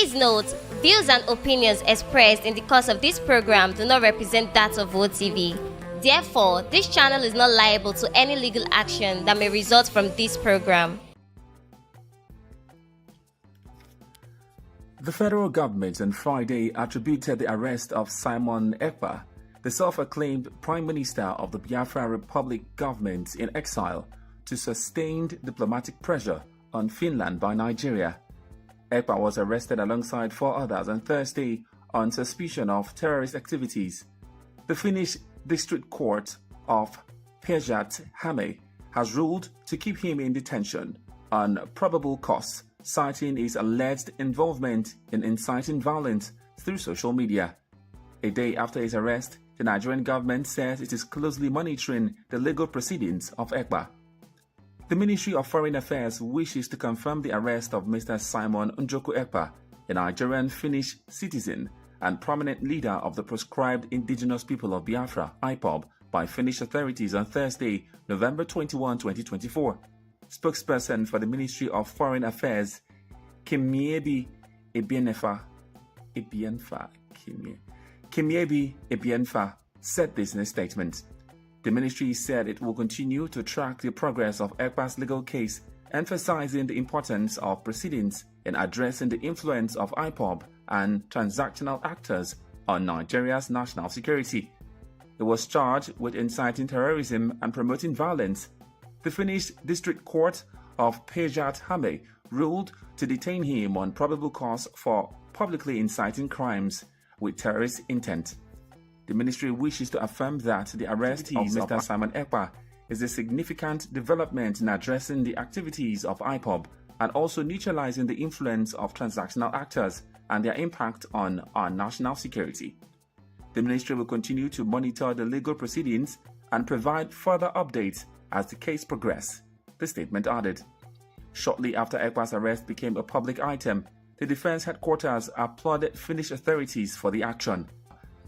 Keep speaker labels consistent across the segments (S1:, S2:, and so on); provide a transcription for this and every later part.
S1: Please note, views and opinions expressed in the course of this program do not represent that of WOTV. Therefore, this channel is not liable to any legal action that may result from this program.
S2: The federal government on Friday attributed the arrest of Simon Ekpa, the self-acclaimed Prime Minister of the Biafra Republic government in exile, to sustained diplomatic pressure on Finland by Nigeria. Ekpa was arrested alongside 4 others on Thursday on suspicion of terrorist activities. The Finnish District Court of Päijät-Häme has ruled to keep him in detention on probable cause, citing his alleged involvement in inciting violence through social media. A day after his arrest, the Nigerian government says it is closely monitoring the legal proceedings of Ekpa. The Ministry of Foreign Affairs wishes to confirm the arrest of Mr. Simon Njoku Ekpa, a Nigerian Finnish citizen and prominent leader of the proscribed indigenous people of Biafra, IPOB, by Finnish authorities on Thursday, November 21, 2024. Spokesperson for the Ministry of Foreign Affairs, Kemiebi Ebienfa, said this in a statement. The ministry said it will continue to track the progress of Ekpa's legal case, emphasizing the importance of proceedings in addressing the influence of IPOB and transactional actors on Nigeria's national security. He was charged with inciting terrorism and promoting violence. The Finnish District Court of Päijät-Häme ruled to detain him on probable cause for publicly inciting crimes with terrorist intent. The ministry wishes to affirm that the arrest of Mr. Simon Ekpa is a significant development in addressing the activities of IPOB and also neutralizing the influence of transactional actors and their impact on our national security. The ministry will continue to monitor the legal proceedings and provide further updates as the case progresses, the statement added. Shortly after Ekpa's arrest became a public item, the Defense Headquarters applauded Finnish authorities for the action,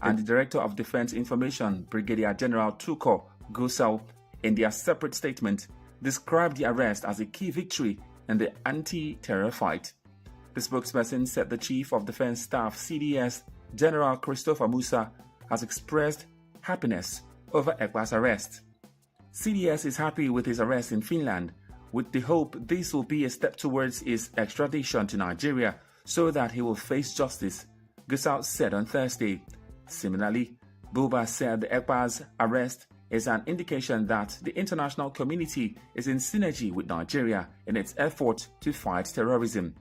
S2: and the Director of Defense Information, Brigadier General Tuko Gusau, in their separate statement, described the arrest as a key victory in the anti-terror fight. The spokesperson said the Chief of Defense Staff, CDS, General Christopher Musa, has expressed happiness over Ekpa's arrest. CDS is happy with his arrest in Finland, with the hope this will be a step towards his extradition to Nigeria so that he will face justice, Gusau said on Thursday. Similarly, Buba said Ekpa's arrest is an indication that the international community is in synergy with Nigeria in its effort to fight terrorism.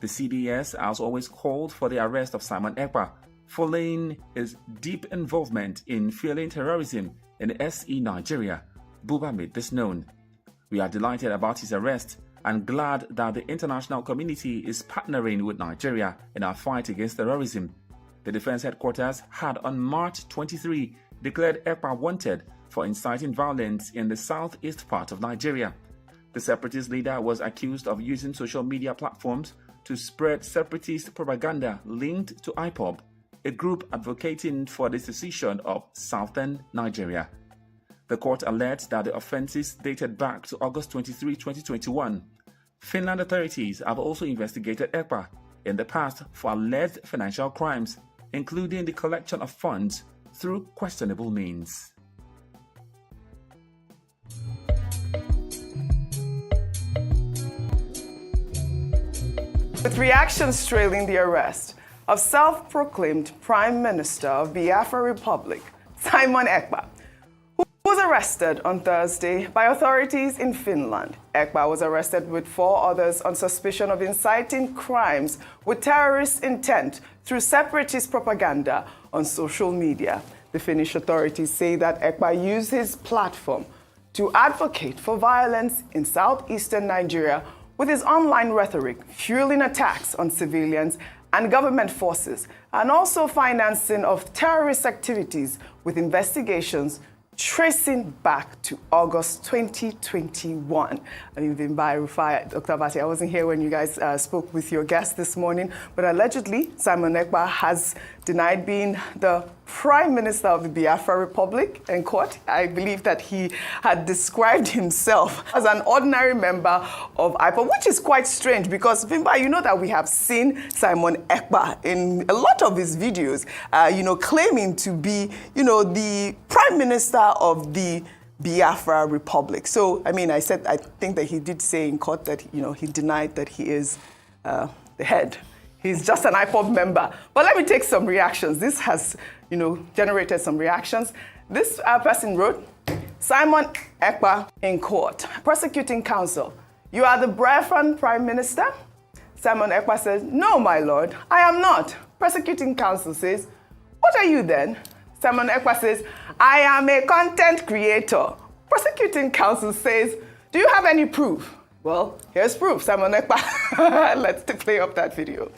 S2: The CDS has always called for the arrest of Simon Ekpa, following his deep involvement in fueling terrorism in SE Nigeria. Buba made this known. We are delighted about his arrest and glad that the international community is partnering with Nigeria in our fight against terrorism. The Defense Headquarters had on March 23 declared Ekpa wanted for inciting violence in the southeast part of Nigeria. The separatist leader was accused of using social media platforms to spread separatist propaganda linked to IPOB, a group advocating for the secession of southern Nigeria. The court alleged that the offenses dated back to August 23, 2021. Finland authorities have also investigated Ekpa in the past for alleged financial crimes, including the collection of funds through questionable means.
S3: With reactions trailing the arrest of self-proclaimed Prime Minister of Biafra Republic, Simon Ekpa, who was arrested on Thursday by authorities in Finland. Ekpa was arrested with 4 others on suspicion of inciting crimes with terrorist intent through separatist propaganda on social media. The Finnish authorities say that Ekpa used his platform to advocate for violence in southeastern Nigeria with his online rhetoric fueling attacks on civilians and government forces, and also financing of terrorist activities with investigations tracing back to August 2021. I mean, Vimbai, Rufai, Dr. Abati, I wasn't here when you guys spoke with your guest this morning, but allegedly, Simon Ekpa has denied being the Prime Minister of the Biafra Republic in court. I believe that he had described himself as an ordinary member of IPOB, which is quite strange because, Vimba, you know that we have seen Simon Ekpa in a lot of his videos, claiming to be, the Prime Minister of the Biafra Republic. So, I mean, I think that he did say in court that, he denied that he is the head. He's just an IPOB member. But let me take some reactions. This has, generated some reactions. This person wrote, Simon Ekpa in court. Prosecuting counsel, you are the Biafran Prime Minister? Simon Ekpa says, no, my lord, I am not. Prosecuting counsel says, what are you then? Simon Ekpa says, I am a content creator. Prosecuting counsel says, do you have any proof? Well, here's proof, Simon Ekpa. Let's play up that video.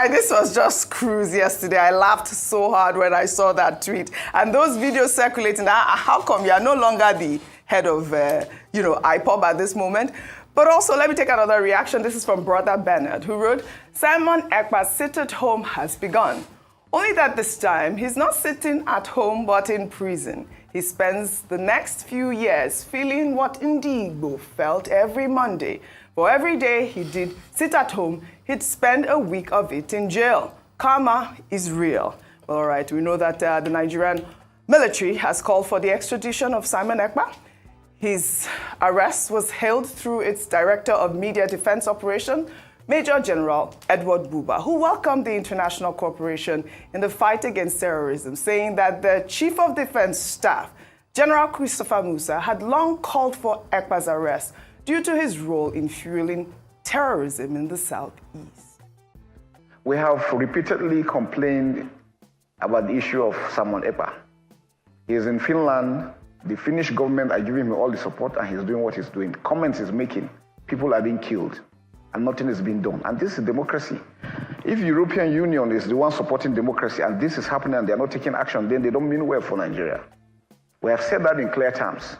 S3: This was just cruise yesterday. I laughed so hard when I saw that tweet. And those videos circulating, how come you are no longer the head of, IPOB at this moment? But also, let me take another reaction. This is from Brother Bernard, who wrote, Simon Ekpa's sit-at-home has begun. Only that this time, he's not sitting at home, but in prison. He spends the next few years feeling what Indigbo felt every Monday. For every day he did sit at home, he'd spend a week of it in jail. Karma is real. All right, we know that the Nigerian military has called for the extradition of Simon Ekpa. His arrest was hailed through its Director of Media Defense Operation, Major General Edward Buba, who welcomed the international cooperation in the fight against terrorism, saying that the Chief of Defense Staff, General Christopher Musa, had long called for Ekpa's arrest due to his role in fueling terrorism in the southeast.
S4: We have repeatedly complained about the issue of Simon Ekpa. He is in Finland. The Finnish government are giving him all the support, and he's doing what he's doing. Comments he's making, people are being killed, and nothing is being done. And this is democracy. If the European Union is the one supporting democracy, and this is happening and they're not taking action, then they don't mean well for Nigeria. We have said that in clear terms.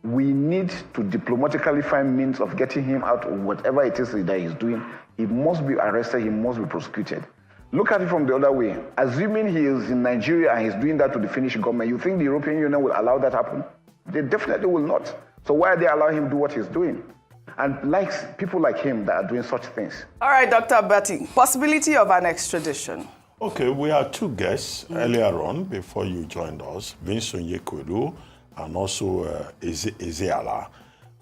S4: We need to diplomatically find means of getting him out of whatever it is that he's doing. He must be arrested, he must be prosecuted. Look at it from the other way. Assuming he is in Nigeria and he's doing that to the Finnish government, you think the European Union will allow that happen? They definitely will not. So why are they allowing him to do what he's doing? And people like him that are doing such things.
S3: All right, Dr. Abati, possibility of an extradition.
S5: Okay, we had two guests earlier on before you joined us, Vincent Yekwedu and also Ezeala.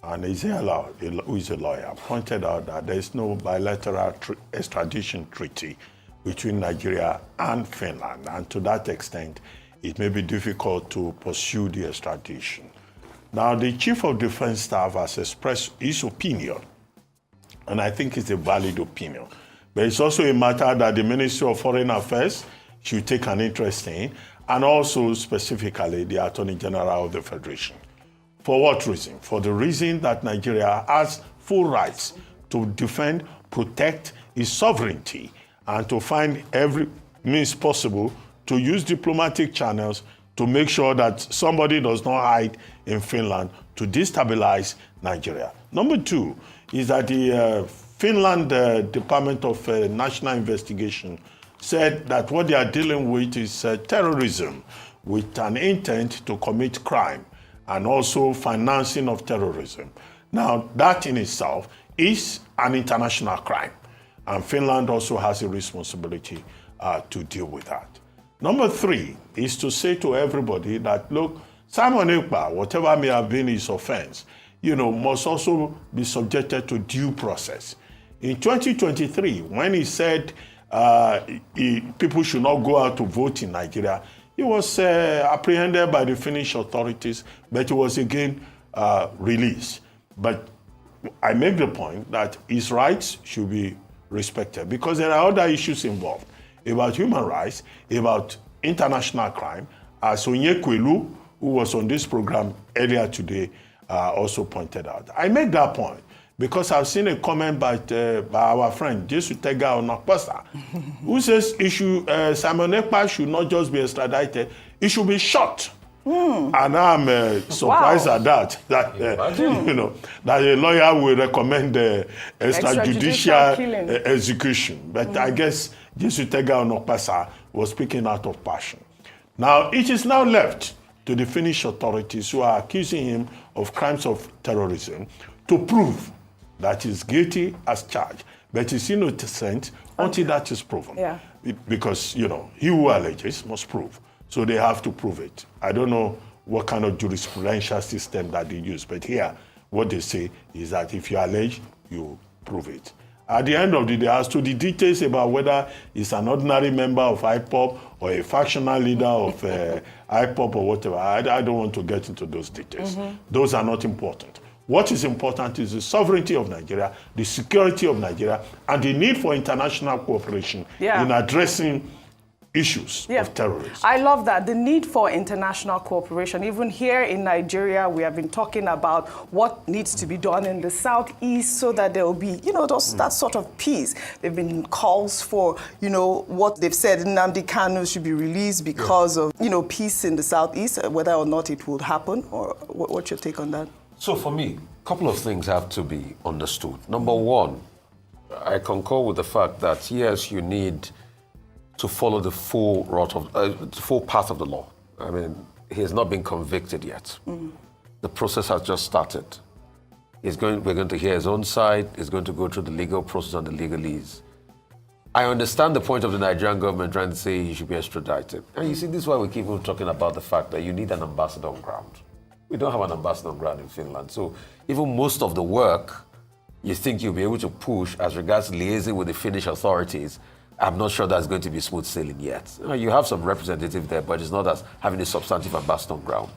S5: And Ezeala, who is a lawyer, pointed out that there is no bilateral extradition treaty between Nigeria and Finland. And to that extent, it may be difficult to pursue the extradition. Now, the Chief of Defense Staff has expressed his opinion, and I think it's a valid opinion. But it's also a matter that the Ministry of Foreign Affairs should take an interest in, and also specifically the Attorney General of the Federation. For what reason? For the reason that Nigeria has full rights to defend, protect its sovereignty, and to find every means possible to use diplomatic channels to make sure that somebody does not hide in Finland to destabilize Nigeria. Number two is that the Finland Department of National Investigation said that what they are dealing with is terrorism with an intent to commit crime and also financing of terrorism. Now, that in itself is an international crime, and Finland also has a responsibility to deal with that. Number three is to say to everybody that, look, Simon Ekpa, whatever may have been his offense, must also be subjected to due process. In 2023, when he said people should not go out to vote in Nigeria, he was apprehended by the Finnish authorities, but he was again released. But I make the point that his rights should be respected because there are other issues involved about human rights, about international crime, as Onyekwelu, who was on this program earlier today, also pointed out. I make that point because I've seen a comment by our friend Jesu Tega Onakpasa, who says Simon Ekpa should not just be extradited, he should be shot. And I'm surprised at that that a lawyer will recommend extrajudicial execution. But I guess Jesu Tega Onakpasa was speaking out of passion. Now, it is now left to the Finnish authorities who are accusing him of crimes of terrorism to prove that he's guilty as charged, but he's innocent until that is proven.
S3: Yeah.
S5: Because, he who alleges must prove. So they have to prove it. I don't know what kind of jurisprudential system that they use, but here, what they say is that if you allege, you prove it. At the end of the day, as to the details about whether he's an ordinary member of IPOB or a factional leader of IPOB or whatever, I don't want to get into those details. Those are not important. What is important is the sovereignty of Nigeria, the security of Nigeria, and the need for international cooperation in addressing issues of terrorism.
S3: I love that, the need for international cooperation. Even here in Nigeria, we have been talking about what needs to be done in the southeast so that there will be, that sort of peace. There have been calls for, what they've said, Nnamdi Kanu should be released because of, peace in the southeast, whether or not it will happen, or what's your take on that?
S6: So for me, a couple of things have to be understood. Number one, I concur with the fact that, yes, you need to follow the full path of the law. I mean, he has not been convicted yet. The process has just started. We're going to hear his own side. He's going to go through the legal process and the legalese. I understand the point of the Nigerian government trying to say he should be extradited. And you see, this is why we keep on talking about the fact that you need an ambassador on ground. We don't have an ambassador on ground in Finland. So even most of the work you think you'll be able to push as regards liaising with the Finnish authorities, I'm not sure that's going to be smooth sailing yet. You have some representative there, but it's not as having a substantive ambassador on ground.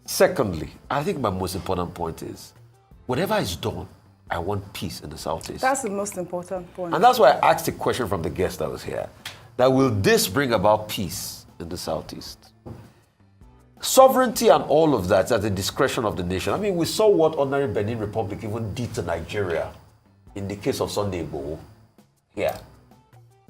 S6: Secondly, I think my most important point is, whatever is done, I want peace in the Southeast.
S3: That's the most important point.
S6: And that's why I asked a question from the guest that was here, that will this bring about peace in the Southeast? Sovereignty and all of that is at the discretion of the nation. I mean, we saw what ordinary Benin Republic even did to Nigeria in the case of Sunday Igboho here.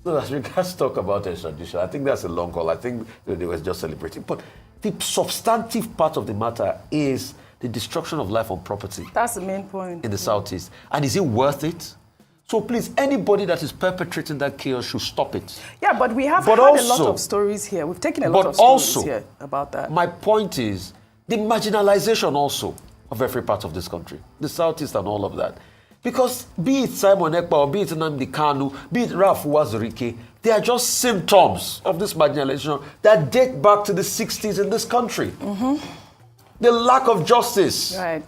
S6: So as regards talk about extradition, I think that's a long call. I think they were just celebrating. But the substantive part of the matter is the destruction of life and property.
S3: That's the main point.
S6: In the Southeast. And is it worth it? So please, anybody that is perpetrating that chaos should stop it.
S3: Yeah, but we have had a lot of stories here. We've taken a lot of stories here about that.
S6: My point is the marginalization also of every part of this country, the Southeast and all of that. Because be it Simon Ekpa or be it Nnamdi Kanu, be it Ralph Uwazurike, they are just symptoms of this marginalization that date back to the 60s in this country. The lack of justice.
S3: Right.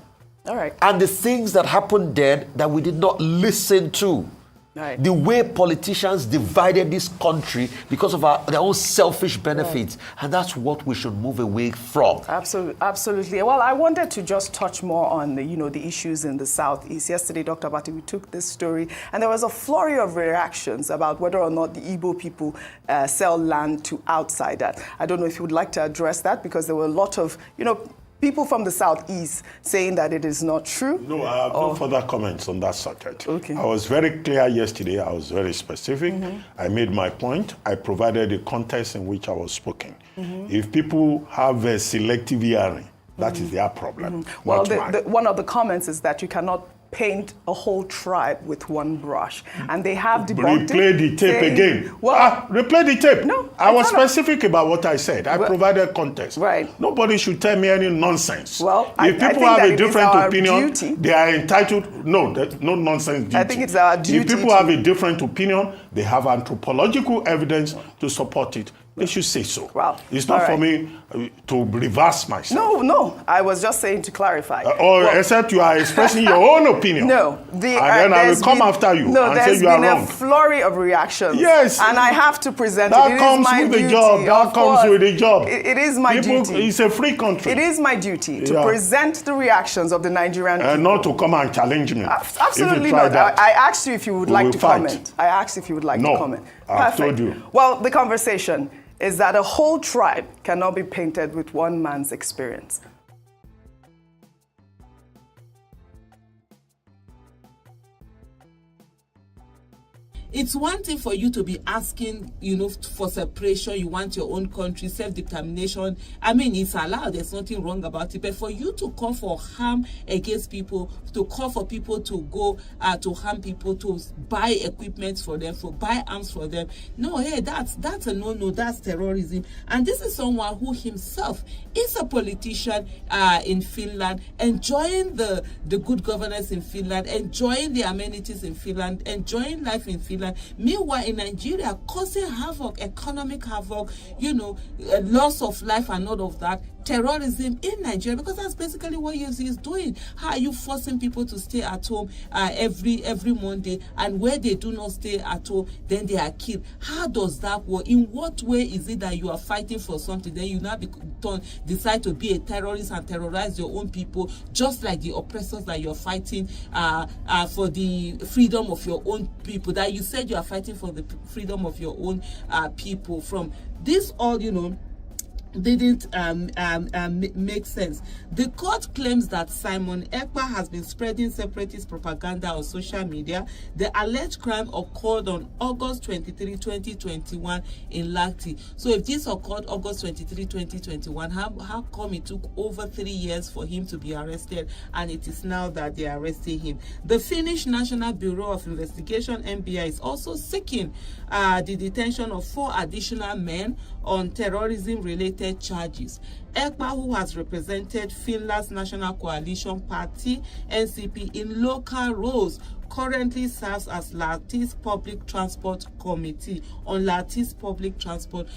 S3: All right.
S6: And the things that happened then that we did not listen to.
S3: Right.
S6: The way politicians divided this country because of their own selfish benefits. Right. And that's what we should move away from.
S3: Absolutely. Absolutely. Well, I wanted to just touch more on the issues in the Southeast. Yesterday, Dr. Abati, we took this story, and there was a flurry of reactions about whether or not the Igbo people sell land to outsiders. I don't know if you would like to address that, because there were a lot of, people from the Southeast saying that it is not true.
S5: No, I have no further comments on that subject.
S3: Okay.
S5: I was very clear yesterday. I was very specific. I made my point. I provided the context in which I was speaking. If people have a selective hearing, that is their problem.
S3: Well, one of the comments is that you cannot paint a whole tribe with one brush. And they have debunked
S5: Replay the tape again. Replay the tape.
S3: No.
S5: I was specific about what I said. I provided context.
S3: Right.
S5: Nobody should tell me any nonsense.
S3: Well,
S5: if people have a different opinion, they are entitled. No, there's no nonsense duty.
S3: I think it's our duty.
S5: If people have a different opinion, they have anthropological evidence to support it, they should say so.
S3: Well,
S5: it's not for me to reverse myself.
S3: No, I was just saying to clarify.
S5: Except you are expressing your own opinion.
S3: No.
S5: And then I will come after you and say you are wrong.
S3: There's been a flurry of reactions.
S5: Yes.
S3: And I have to present
S5: that
S3: it. It
S5: comes
S3: is my
S5: with
S3: duty.
S5: the job. That comes with the job.
S3: It is my duty.
S5: It's a free country.
S3: It is my duty to present the reactions of the Nigerian people.
S5: And not to come and challenge me.
S3: Absolutely not. I asked you if you would like to comment. I asked if you would like to comment.
S5: I've told you.
S3: Well, the conversation is that a whole tribe cannot be painted with one man's experience.
S7: It's one thing for you to be asking, for separation, you want your own country, self-determination. I mean, it's allowed, there's nothing wrong about it. But for you to call for harm against people, to call for people to go to harm people, to buy equipment for them, buy arms for them, no, hey, that's a no-no, that's terrorism. And this is someone who himself is a politician in Finland, enjoying the good governance in Finland, enjoying the amenities in Finland, enjoying life in Finland. Meanwhile, in Nigeria, causing havoc, economic havoc, loss of life and all of that, terrorism in Nigeria, because that's basically what UC is doing. How are you forcing people to stay at home every Monday, and where they do not stay at home, then they are killed? How does that work? In what way is it that you are fighting for something, then you now decide to be a terrorist and terrorize your own people, just like the oppressors that you're fighting for the freedom of your own people, that you said you are fighting for the freedom of your own people? From this all, didn't make sense. The court claims that Simon Ekpa has been spreading separatist propaganda on social media. The alleged crime occurred on August 23, 2021 in Lati. So if this occurred August 23, 2021, how come it took over 3 years for him to be arrested, and it is now that they are arresting him? The Finnish National Bureau of Investigation, NBI, is also seeking the detention of 4 additional men on terrorism-related charges. Ekpa, who has represented Finland's National Coalition Party, NCP, in local roles, currently serves as Lati's Public Transport Committee, on Lati's Public Transport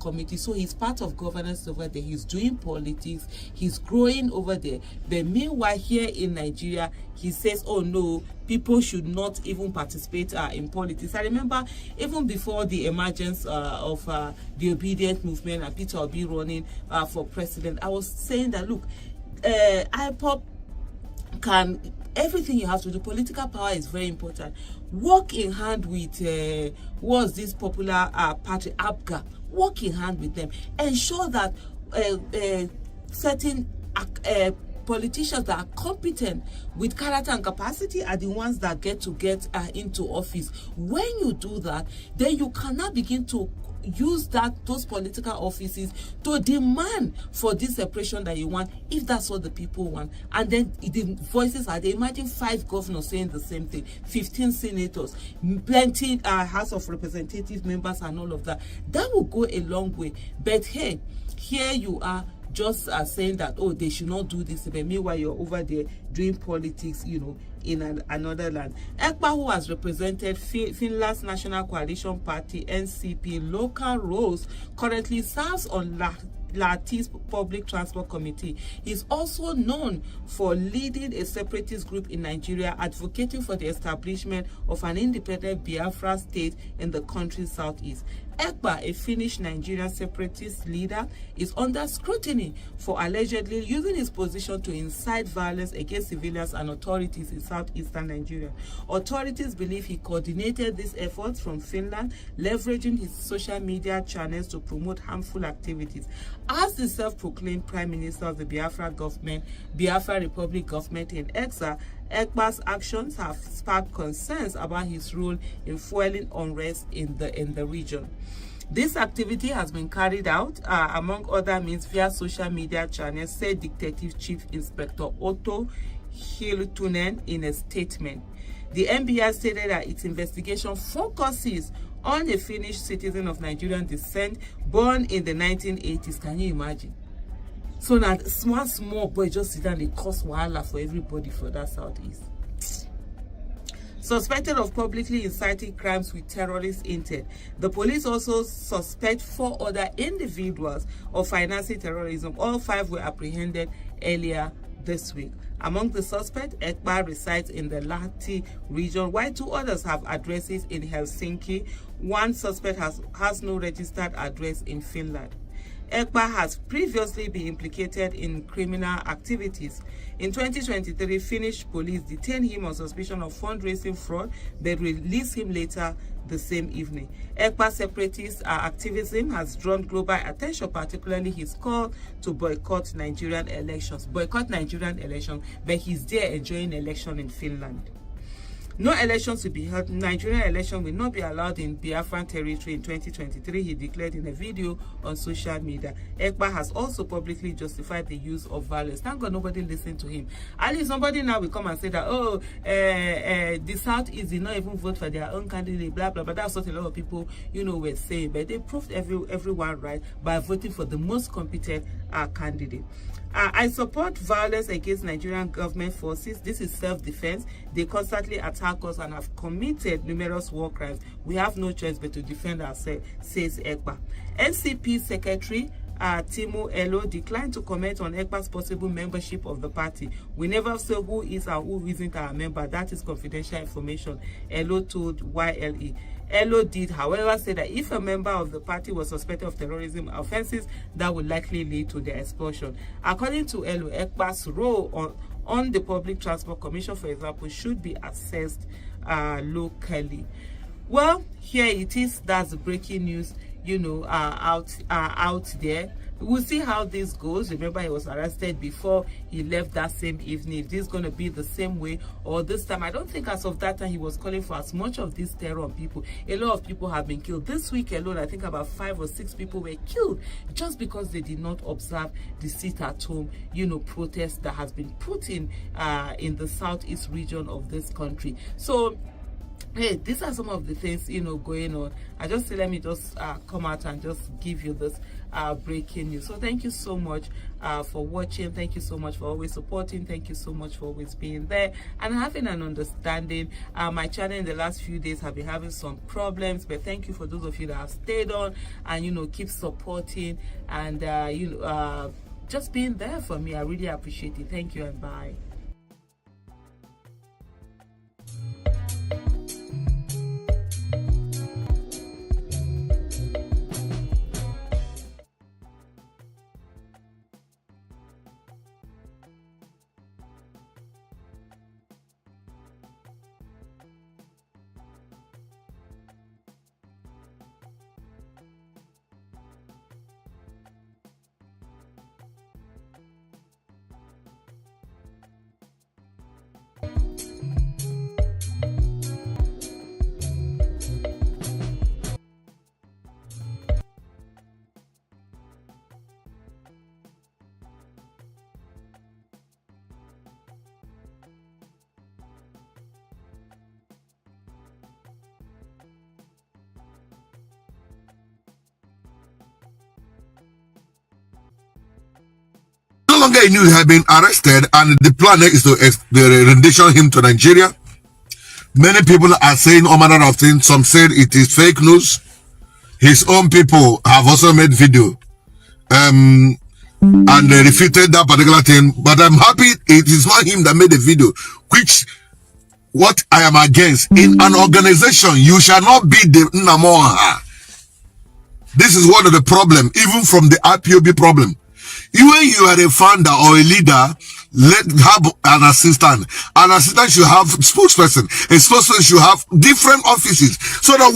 S7: Committee. So he's part of governance over there. He's doing politics. He's growing over there. But meanwhile, here in Nigeria, he says, oh no, people should not even participate in politics. I remember even before the emergence of the obedient movement and Peter Obi running for president, I was saying that, look, IPOB can, everything you have to do, political power is very important. Work in hand with what's this popular party, APGA, work in hand with them. Ensure that certain politicians that are competent with character and capacity are the ones that get into office. When you do that, then you cannot begin to use those political offices to demand for this separation that you want, if that's what the people want. And then the voices are there. Imagine 5 governors saying the same thing, 15 senators, plenty House of Representative members and all of that. That will go a long way. But hey, here you are just saying that, oh, they should not do this, but meanwhile you're over there doing politics, in another land. Ekpa, who has represented Finland's National Coalition Party, NCP, local roles, currently serves on Lati's Public Transport Committee. He's also known for leading a separatist group in Nigeria, advocating for the establishment of an independent Biafra state in the country's southeast. Ekpa, a Finnish Nigerian separatist leader, is under scrutiny for allegedly using his position to incite violence against civilians and authorities in southeastern Nigeria. Authorities believe he coordinated these efforts from Finland, leveraging his social media channels to promote harmful activities. As the self-proclaimed Prime Minister of the Biafra Republic government in Exile, Ekpa's actions have sparked concerns about his role in fueling unrest in the region. This activity has been carried out, among other means, via social media channels, said Detective Chief Inspector Otto Hiltunen in a statement. The NBI stated that its investigation focuses on a Finnish citizen of Nigerian descent born in the 1980s. Can you imagine? So now small boy just sit down, they cause wahala for everybody for that southeast. suspected of publicly inciting crimes with terrorist intent. The police also suspect 4 other individuals of financing terrorism. All 5 were apprehended earlier this week. Among the suspects, Ekpa resides in the Lahti region, while 2 others have addresses in Helsinki. 1 suspect has no registered address in Finland. Ekpa has previously been implicated in criminal activities. In 2023, Finnish police detained him on suspicion of fundraising fraud, but released him later the same evening. Ekpa's separatist activism has drawn global attention, particularly his call to boycott Nigerian elections. Boycott Nigerian elections, but he's there enjoying election in Finland. No elections will be held. Nigerian election will not be allowed in Biafran territory in 2023, he declared in a video on social media. Ekpa has also publicly justified the use of violence. Thank God nobody listened to him. At least somebody now will come and say that, oh, the Southeast did not even vote for their own candidate, blah, blah, blah. That's what a lot of people, were saying. But they proved everyone right by voting for the most competent candidate. I support violence against Nigerian government forces. This is self-defense. They constantly attack us and have committed numerous war crimes. We have no choice but to defend ourselves, says Ekpa. NCP Secretary Timo Elo declined to comment on Ekpa's possible membership of the party. We never say who is and who isn't our member. That is confidential information, Elo told YLE. Elo did, however, say that if a member of the party was suspected of terrorism offenses, that would likely lead to their expulsion. According to Elo, Ekpa's role on the Public Transport Commission, for example, should be assessed locally. Well, here it is. That's the breaking news, out there. We'll see how this goes. Remember, he was arrested before he left that same evening. If this is going to be the same way or this time, I don't think as of that time he was calling for as much of this terror on people. A lot of people have been killed. This week alone, I think about 5 or 6 people were killed just because they did not observe the sit-at-home, protest that has been put in the southeast region of this country. So, hey, these are some of the things going on. I just say let me just come out and just give you this breaking news. So thank you so much for watching. Thank you so much for always supporting. Thank you so much for always being there and having an understanding. My channel in the last few days have been having some problems, but thank you for those of you that have stayed on and keep supporting and just being there for me. I really appreciate it. Thank you and bye.
S8: No longer he knew he had been arrested, and the plan is to rendition him to Nigeria. Many people are saying all manner of things. Some said it is fake news. His own people have also made video and they refuted that particular thing. But I'm happy it is not him that made the video, which what I am against. In an organization, you shall not be the Namoha. This is one of the problem, even from the IPOB problem. When you are a founder or a leader, let have an assistant. An assistant should have spokesperson. A spokesperson should have different offices, so that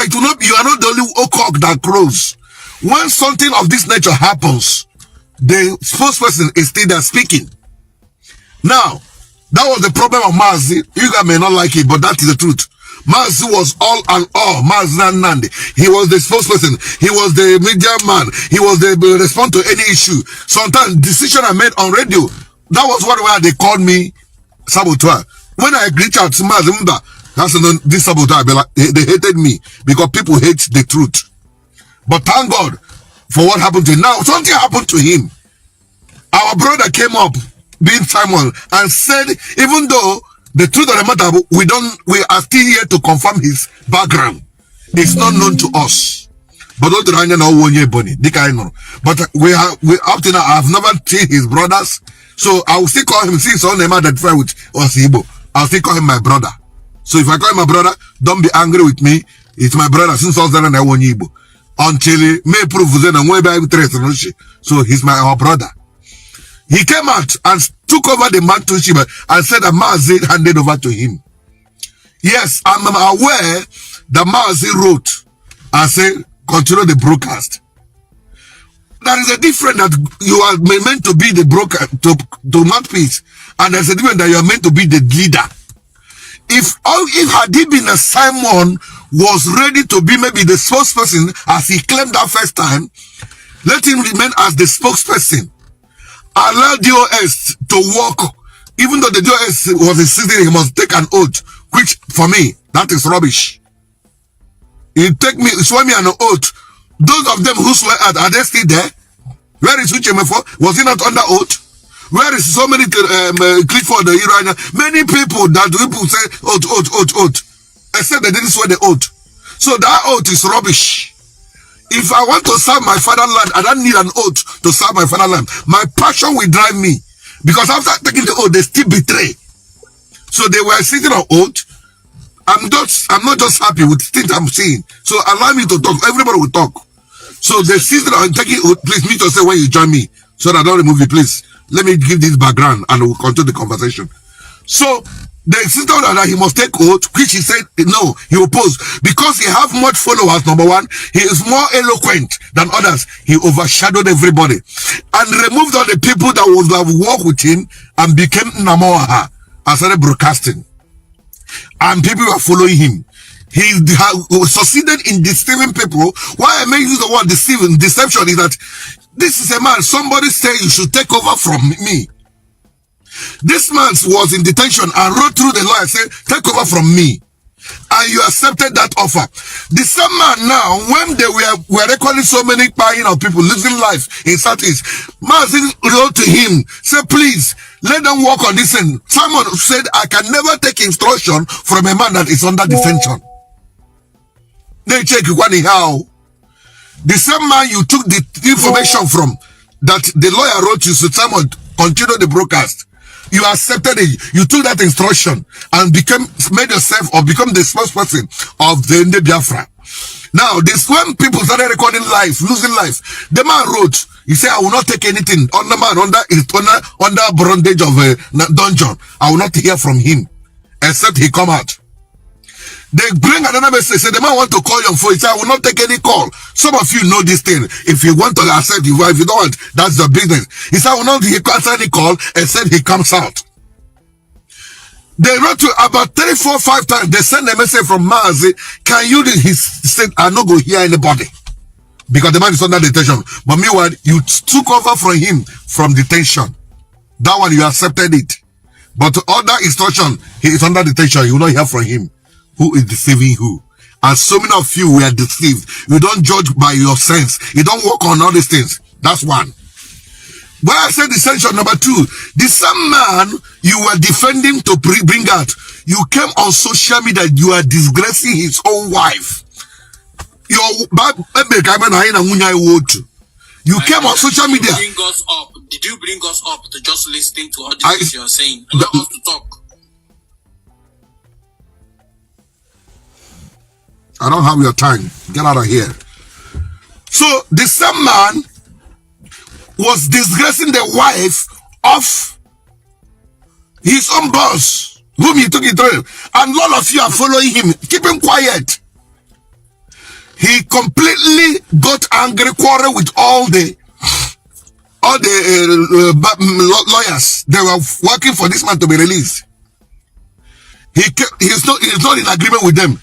S8: it will not be, you are not the only cock that crows. When something of this nature happens, the spokesperson is still there speaking. Now, that was the problem of Mazi. You guys may not like it, but that is the truth. Mazi was all and all. Mazi Nandi. He was the spokesperson. He was the media man. He was the response to any issue. Sometimes decision I made on radio, that was what they called me saboteur. When I reach out to Mazi, that's this saboteur. They hated me because people hate the truth. But thank God for what happened to him. Now something happened to him. Our brother came up, being Simon, and said, even though The truth of the matter, we are still here to confirm his background. It's not known to us. But but we up to now I have never seen his brothers. So I will still call him, since all name identify with Osibo, I'll still call him my brother. So if I call him my brother, don't be angry with me. It's my brother since all that and I want Igbo. Until may prove so he's our brother. He came out and took over the mantleship and said that Mazi handed over to him. Yes, I'm aware that Mazi wrote and said, continue the broadcast. There is a difference that you are meant to be the broker to mouthpiece, and there's a difference that you are meant to be the leader. If had he been a Simon was ready to be maybe the spokesperson as he claimed that first time, let him remain as the spokesperson. Allow DOS to work, even though the DOS was insisting he must take an oath, which for me, that is rubbish. You swear me an oath. Those of them who swear out, are they still there? Where is Uchemefo? Was he not under oath? Where is so many Clifford Irania? Many people that people say oath, except they didn't swear the oath. So that oath is rubbish. If I want to serve my fatherland, I don't need an oath to serve my fatherland. My passion will drive me. Because after taking the oath, they still betray. So they were sitting on oath. I'm not just happy with things I'm seeing. So allow me to talk. Everybody will talk. So they sit and taking oath. Please meet yourself when you join me. So that I don't remove you, please. Let me give this background and we'll continue the conversation. So they insisted that he must take oath, which he said no, he opposed. Because he have much followers, number one, he is more eloquent than others. He overshadowed everybody and removed all the people that would have worked with him and became Namoaha and started broadcasting. And people were following him. He succeeded in deceiving people. Why I may use the word deception is that this is a man, somebody said you should take over from me. This man was in detention and wrote through the law and said, take over from me. And you accepted that offer. The same man now, when they were recording so many buying of people losing life in Southeast, Mazin wrote to him, say, please, let them work on this end. Someone said, I can never take instruction from a man that is under detention. They check how. The same man you took the information from, that the lawyer wrote you, so someone continue the broadcast. You accepted it. You took that instruction and made yourself or become the spokesperson of the Biafra. Now, this when people started recording life, losing life, the man wrote, he said, I will not take anything under bondage of a dungeon. I will not hear from him except he come out. They bring another message, say the man want to call your phone. He said, I will not take any call. Some of you know this thing. If you want to accept, if you don't want, that's the business. He said, I will not answer any call except he comes out. They wrote to about 3, 4, 5 times. They sent a message from Mazi. Can you do? He said, I not go hear anybody. Because the man is under detention. But meanwhile, you took over from him from detention. That one, you accepted it. But other instruction, he is under detention. You will not hear from him. Who is deceiving who? And so many of you were deceived. You don't judge by your sense. You don't work on all these things. That's one. When I said deception, number 2, the same man you were defending to bring out, you came on social media, you are disgracing his own wife. You came on social media.
S9: Did you bring us up to just listening to all the things you're saying? Allow us to talk.
S8: I don't have your time. Get out of here. So the same man was disgracing the wife of his own boss, whom he took it through. And all of you are following him. Keep him quiet. He completely got angry, quarrel with all the lawyers. They were working for this man to be released. He's not in agreement with them.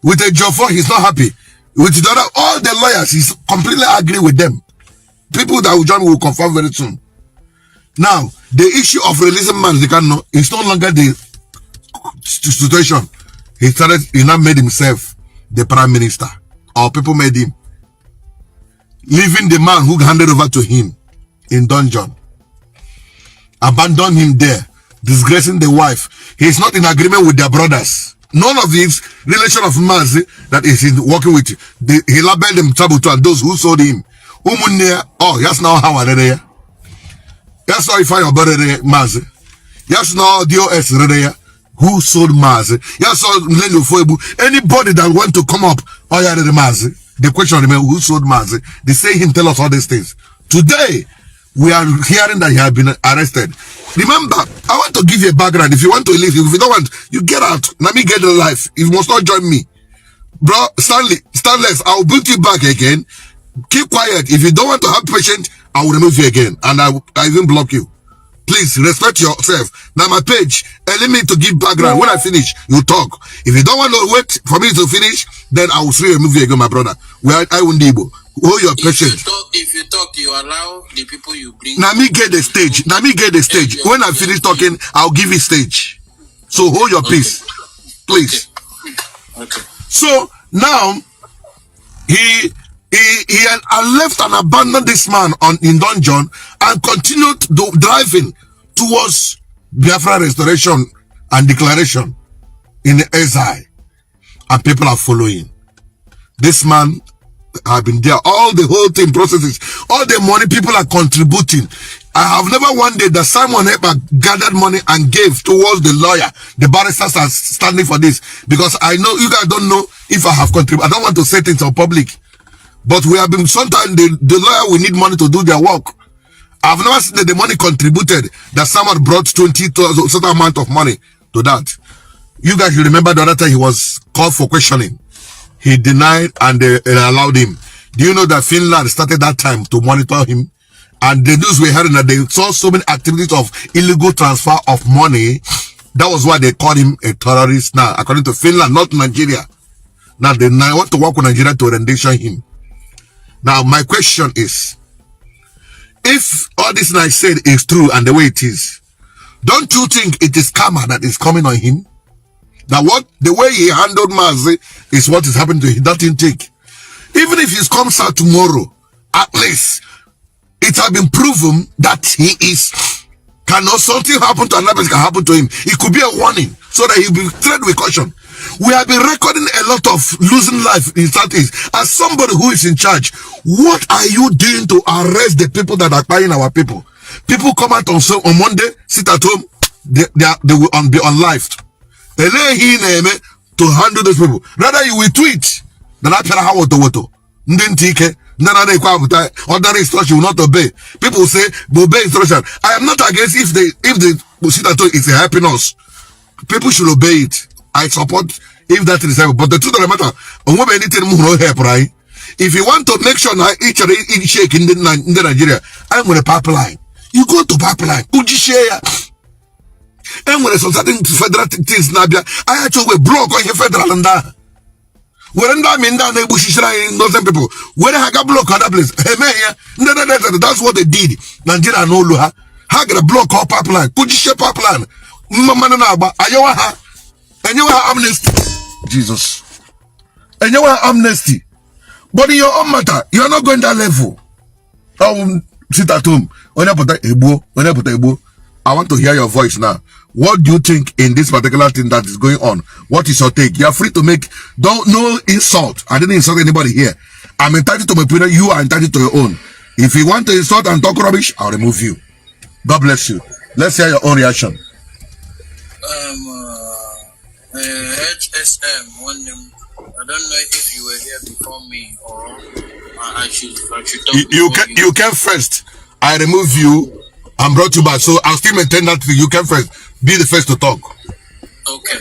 S8: With a Joffo, he's not happy. With the other, all the lawyers, he's completely agree with them. People that will join will confirm very soon. Now, the issue of releasing man, it's no longer the situation. He now made himself the prime minister. Or people made him. Leaving the man who handed over to him in dungeon. Abandon him there. disgracing the wife. He's not in agreement with their brothers. None of these relation of Mazi that is working with you. He labeled them Tabutu and those who sold him. Oh, yes, now how are they? Yes, now if I about Mazi. Yes, now DOS who sold Mazi. Yes, anybody that want to come up, oh yeah, the Mazi. The question remains, who sold Mazi? They say him tell us all these things. Today, we are hearing that he has been arrested. Remember, I want to give you a background. If you want to leave, if you don't want, you get out. Let me get the life. You must not join me. Bro, Stanless, I'll bring you back again. Keep quiet. If you don't want to have patience, I will remove you again. And I even block you. Please respect yourself. Now my page, let me to give background. When I finish, you talk. If you don't want to wait for me to finish, then I will still remove you again, my brother. I won't be able. Hold your patience.
S9: If you talk, you allow the people you bring.
S8: Now me get the stage. Now me get the stage. When I finish talking, I'll give you stage. So hold your peace, please.
S9: Okay.
S8: So now he had left and abandoned this man in dungeon and continued driving towards Biafra restoration and declaration in the exile, and people are following. This man have been there, all the whole thing processes, all the money people are contributing. I have never one day that Simon Ekpa gathered money and gave towards the lawyer. The barristers are standing for this because I know you guys don't know if I have contributed. I don't want to say things on public, but we have been sometimes the lawyer will need money to do their work. I've never seen that the money contributed, that someone brought 20 to a certain amount of money to that. You guys, you remember the other time he was called for questioning. He denied and they allowed him. Do you know that Finland started that time to monitor him? And the news we heard that they saw so many activities of illegal transfer of money. That was why they called him a terrorist now, according to Finland, not Nigeria. Now they want to work with Nigeria to rendition him. Now my question is, if all this I said is true and the way it is, don't you think it is karma that is coming on him? That the way he handled Mazi is what is happening to him. That didn't take. Even if he comes out tomorrow, at least it has been proven that he is, something happen to another person can happen to him. It could be a warning so that he'll be treated with caution. We have been recording a lot of losing life in Southeast. As somebody who is in charge, what are you doing to arrest the people that are buying our people? People come out on Monday, sit at home, they will be unlived. To handle those people. Rather you will tweet than ordinary instruction will not obey. People will say obey instruction. I am not against if the sit at home is helping us. People should obey it. I support if that is helpful. But the truth of the matter, right? If you want to make sure that each shake in the Nigeria, I'm with a pipeline. You go to pipeline. And when some certain federal things nabia, I actually block on your federal and that. When I mean down the bushy in northern people, when I got block on that place, that's what they did. Nigeria no luha. I got a block or pipeline. Could you share pipeline? Mamanaba, Ayoha, and you are amnesty. Jesus. And you are amnesty. But in your own matter, you are not going that level. I sit at home. When I put a ebo, I want to hear your voice now. What do you think in this particular thing that is going on? What is your take? You are free to make, no insult. I didn't insult anybody here. I'm entitled to my opinion. You are entitled to your own. If you want to insult and talk rubbish, I'll remove you. God bless you. Let's hear your own reaction.
S9: HSM, I don't know if you were here before me or I should talk.
S8: You came first. I remove you and brought you back. So I'll still maintain that you came first. Be the first to talk.
S9: Okay.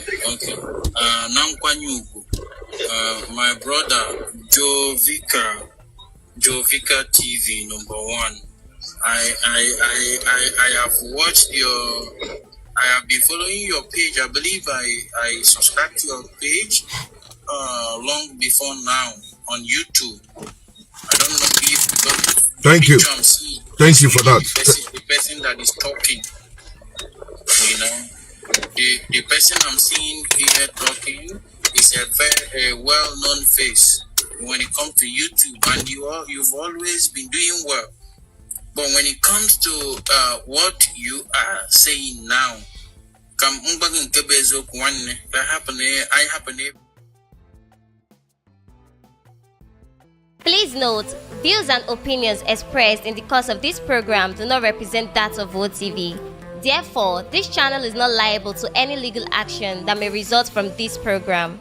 S9: My brother Jovika TV #1. I have watched I have been following your page. I believe I subscribed to your page long before now on YouTube. I don't know if because
S8: thank you. Thank you for that.
S9: The person that is talking, you know, the person I'm seeing here talking is a very well-known face when it comes to YouTube, and you've always been doing well. But when it comes to what you are saying now, Kam mgbagi nke bụ eziokwu nwanne ka anyị hapụ na
S1: Please note, views and opinions expressed in the course of this program do not represent that of WOTV. Therefore, this channel is not liable to any legal action that may result from this program.